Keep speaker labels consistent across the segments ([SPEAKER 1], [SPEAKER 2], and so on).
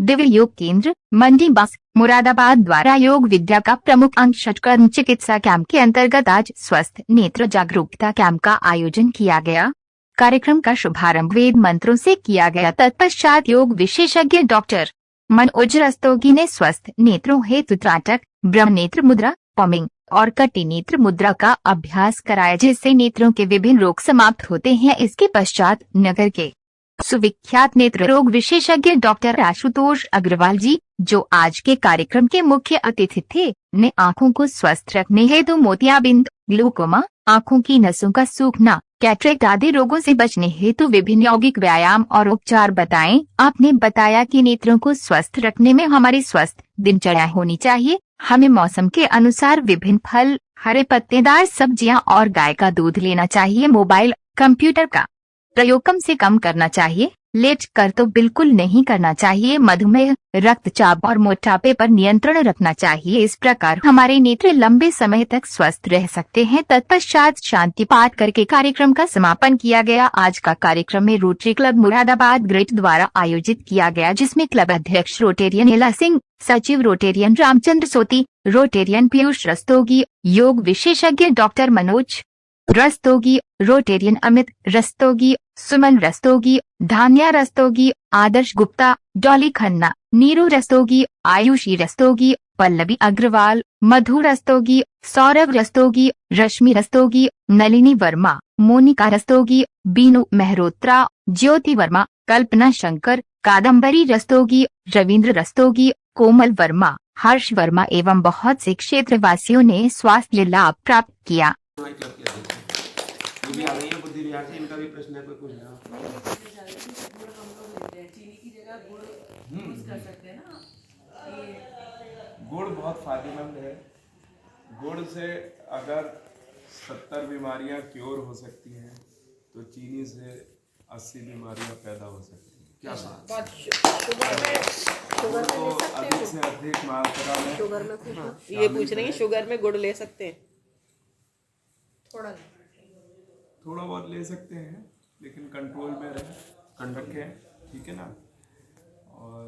[SPEAKER 1] दिव्य योग केंद्र मंडी बस मुरादाबाद द्वारा योग विद्या का प्रमुख अंग षटकर्म चिकित्सा कैंप के अंतर्गत आज स्वस्थ नेत्र जागरूकता कैंप का आयोजन किया गया। कार्यक्रम का शुभारंभ वेद मंत्रों से किया गया। तत्पश्चात योग विशेषज्ञ डॉक्टर मनोज रस्तोगी ने स्वस्थ नेत्रों हेतु त्राटक, ब्रह्म नेत्र मुद्रा, पॉमिंग और कटी नेत्र मुद्रा का अभ्यास कराया, जिससे नेत्रों के विभिन्न रोग समाप्त होते हैं। इसके पश्चात नगर के सुविख्यात नेत्र रोग विशेषज्ञ डॉक्टर आशुतोष अग्रवाल जी, जो आज के कार्यक्रम के मुख्य अतिथि थे, ने आंखों को स्वस्थ रखने हेतु मोतियाबिंद, ग्लूकोमा, आंखों की नसों का सूखना, कैटरेक्ट आदि रोगों से बचने हेतु विभिन्न यौगिक व्यायाम और उपचार बताएं। आपने बताया कि नेत्रों को स्वस्थ रखने में हमारी स्वस्थ दिनचर्या होनी चाहिए। हमें मौसम के अनुसार विभिन्न फल, हरे पत्तेदार सब्जियां और गाय का दूध लेना चाहिए। मोबाइल, कंप्यूटर का प्रयोग कम से कम करना चाहिए। लेट कर तो बिल्कुल नहीं करना चाहिए। मधुमेह, रक्तचाप और मोटापे पर नियंत्रण रखना चाहिए। इस प्रकार हमारे नेत्र लंबे समय तक स्वस्थ रह सकते हैं। तत्पश्चात शांति पाठ करके कार्यक्रम का समापन किया गया। आज का कार्यक्रम में रोटरी क्लब मुरादाबाद ग्रेट द्वारा आयोजित किया गया, जिसमें क्लब अध्यक्ष रोटेरियन एला सिंह, सचिव रोटेरियन रामचंद्र सोती, रोटेरियन पीयूष रस्तोगी, योग विशेषज्ञ डॉक्टर मनोज रस्तोगी, रोटेरियन अमित रस्तोगी, सुमन रस्तोगी, धान्या रस्तोगी, आदर्श गुप्ता, डॉली खन्ना, नीरू रस्तोगी, आयुषी रस्तोगी, पल्लवी अग्रवाल, मधु रस्तोगी, सौरभ रस्तोगी, रश्मि रस्तोगी, नलिनी वर्मा, मोनिका रस्तोगी, बीनू मेहरोत्रा, ज्योति वर्मा, कल्पना शंकर, कादम्बरी रस्तोगी, रविंद्र रस्तोगी, कोमल वर्मा, हर्ष वर्मा एवं बहुत से क्षेत्रवासियों ने स्वास्थ्य लाभ प्राप्त किया।
[SPEAKER 2] भी आ रही है बुद्धि विहार से, इनका भी प्रश्न है, कोई पूछ रहा
[SPEAKER 3] चीनी की जगह गुड़ यूज कर सकते हैं ना।
[SPEAKER 2] गुड़ बहुत फायदेमंद है। गुड़ से अगर 70 बीमारियां क्योर हो सकती हैं, तो चीनी से 80 बीमारियां पैदा हो सकती हैं। क्या बात? शुगर को अधिक से अधिक मात्रा में
[SPEAKER 3] शुगर में ये पूछ रही है, शुगर में गुड़ ले सकते हैं?
[SPEAKER 2] थोड़ा बहुत ले सकते हैं, लेकिन कंट्रोल में रखें, ठीक है ना। और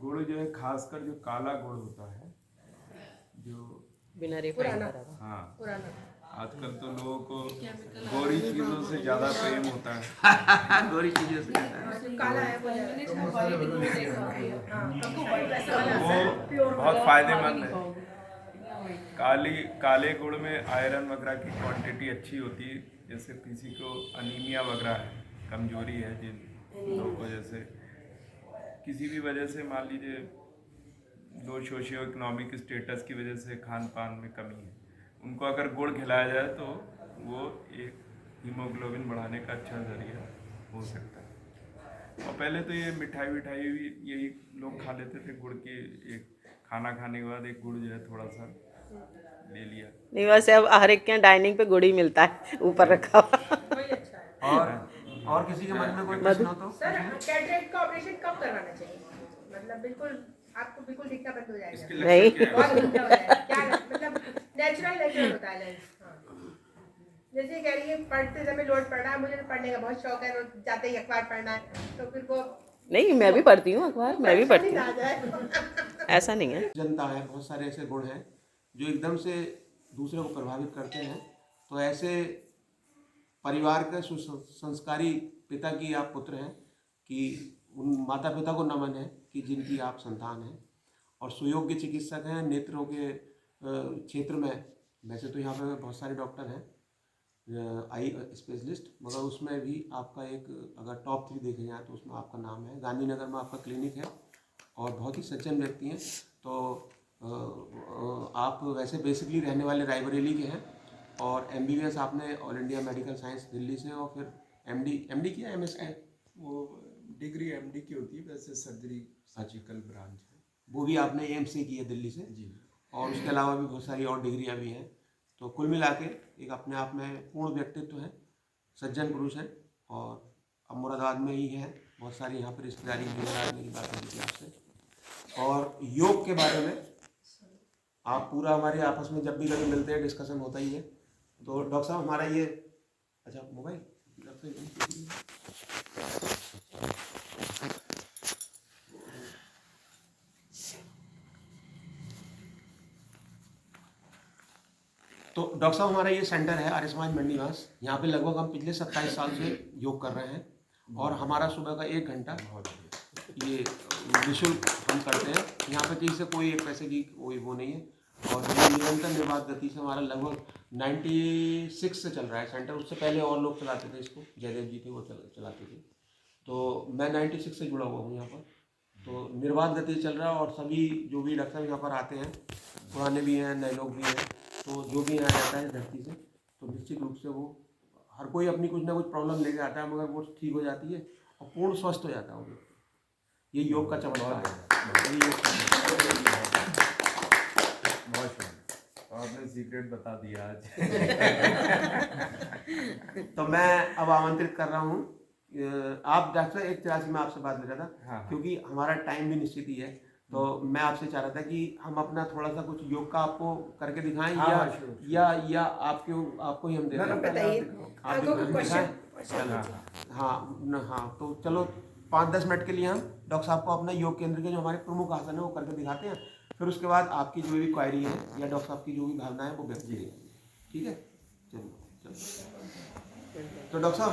[SPEAKER 2] गुड़ जो है, खासकर जो काला गुड़ होता है, जो
[SPEAKER 3] बिना रिफाइन करा,
[SPEAKER 2] हाँ, आजकल तो लोगों को गोरी चीजों से ज्यादा प्रेम होता है। गोरी चीजों से वो बहुत फायदेमंद है। काले गुड़ में आयरन वगैरह की क्वांटिटी अच्छी होती है। जैसे किसी को अनीमिया वगैरह है, कमजोरी है, जिन लोगों को जैसे किसी भी वजह से, मान लीजिए लो सोशियो इकोनॉमिक स्टेटस की वजह से खान पान में कमी है, उनको अगर गुड़ खिलाया जाए तो वो एक हीमोग्लोबिन बढ़ाने का अच्छा जरिया हो सकता है। और पहले तो ये मिठाई विठाई भी यही लोग खा लेते थे, गुड़ की एक खाना खाने के बाद एक गुड़ जो है थोड़ा सा ले लिया।
[SPEAKER 3] नहीं, वैसे अब हर एक के डाइनिंग पे गुड़ ही मिलता है ऊपर रखा हुआ।
[SPEAKER 4] और किसी के मन में कोई प्रश्न हो तो?
[SPEAKER 5] सर, कैटरेक्ट का ऑपरेशन कब करवाना चाहिए? मतलब बिल्कुल आपको बिल्कुल दिखना बंद हो जाएगा?
[SPEAKER 3] नहीं,
[SPEAKER 5] बहुत दिखना हो जाएगा क्या? मतलब नेचुरल होता है लेंस। जैसे कह रही है पढ़ते समय लोड पढ़ना है, मुझे तो पढ़ने का बहुत शौक है, रोज जाते ही अखबार पढ़ना है, तो फिर वो
[SPEAKER 3] नहीं, मैं भी पढ़ती हूँ अखबार, मैं भी पढ़ती हूँ, ऐसा नहीं है।
[SPEAKER 4] जनता है, बहुत सारे ऐसे गुण हैं जो एकदम से दूसरे को प्रभावित करते हैं। तो ऐसे परिवार के सुसंस्कारी पिता की आप पुत्र हैं, कि उन माता पिता को नमन है कि जिनकी आप संतान हैं और सुयोग्य चिकित्सक हैं नेत्रों के क्षेत्र में। वैसे तो यहाँ पे बहुत सारे डॉक्टर हैं, आई स्पेशलिस्ट, मगर उसमें भी आपका एक अगर टॉप 3 देखे जाए तो उसमें आपका नाम है। गांधीनगर में आपका क्लिनिक है और बहुत ही सज्जन व्यक्ति हैं। तो आप वैसे बेसिकली रहने वाले रायबरेली के हैं और MBBS आपने all India medical science Delhi से, और फिर MD किया, MS किया?
[SPEAKER 2] वो डिग्री MD की होती है, वैसे सर्जरी सर्जिकल ब्रांच है,
[SPEAKER 4] वो भी आपने AIIMS से की है दिल्ली से
[SPEAKER 2] जी।
[SPEAKER 4] और उसके अलावा भी बहुत सारी और डिग्रियाँ भी हैं। तो कुल मिला के एक अपने आप में पूर्ण व्यक्तित्व है, सज्जन पुरुष है, और अब मुरादाबाद में ही है। बहुत सारी यहाँ पर रिश्तेदारी मेरी बात हो रही थी आपसे। और योग के बारे में आप पूरा हमारे आपस में जब भी कभी मिलते हैं डिस्कशन होता ही है। तो डॉक्टर साहब हमारा ये, अच्छा मोबाइल तो डॉक्टर साहब हमारा ये सेंटर है आर्य समाज मंडीवास। यहाँ पे लगभग हम पिछले 27 साल से योग कर रहे हैं और हमारा सुबह का 1 घंटा ये निःशुल्क हम करते हैं। यहाँ पे किसी से कोई एक पैसे की कोई वो नहीं है और ये निरंतर निर्बाध गति से हमारा लगभग 96 से चल रहा है सेंटर। उससे पहले और लोग चलाते थे इसको, जयदेव जी थे वो चलाते थे, तो मैं 96 से जुड़ा हुआ हूँ यहाँ पर। तो निर्बाध गति चल रहा है और सभी जो भी डॉक्टर यहाँ पर आते हैं, पुराने भी हैं नए लोग भी हैं, तो जो भी यहाँ रहता है धरती से, तो निश्चित रूप से वो हर कोई अपनी कुछ ना कुछ प्रॉब्लम लेके आता है, मगर वो ठीक हो जाती है और पूर्ण स्वस्थ हो जाता है वो। ये योग का चमत्कार है। ये योग का
[SPEAKER 2] बहुत शुक्रिया, आपने सीक्रेट बता दिया आज।
[SPEAKER 4] तो मैं अब आमंत्रित कर रहा हूँ आप डॉक्टर, एक तरह से मैं आपसे बात कर रहा था।
[SPEAKER 2] हाँ।
[SPEAKER 4] क्योंकि हमारा टाइम भी निश्चित ही है, तो मैं आपसे चाह रहा था कि हम अपना थोड़ा सा कुछ योग का आपको करके दिखाएं।
[SPEAKER 2] हाँ,
[SPEAKER 4] या आपको ही हम देते हैं।
[SPEAKER 5] बताइए
[SPEAKER 4] आप
[SPEAKER 5] आपको
[SPEAKER 4] दिखाएं?
[SPEAKER 5] क्वेश्चन।
[SPEAKER 4] हाँ, तो चलो 5-10 मिनट के लिए हम डॉक्टर साहब को अपना योग केंद्र के जो हमारे प्रमुख आसन है वो करके दिखाते हैं। फिर उसके बाद आपकी जो भी क्वायरी है या डॉक्टर साहब की जो भी भावना है वो व्यक्त की जाएगी। ठीक है, चलिए। तो डॉक्टर साहब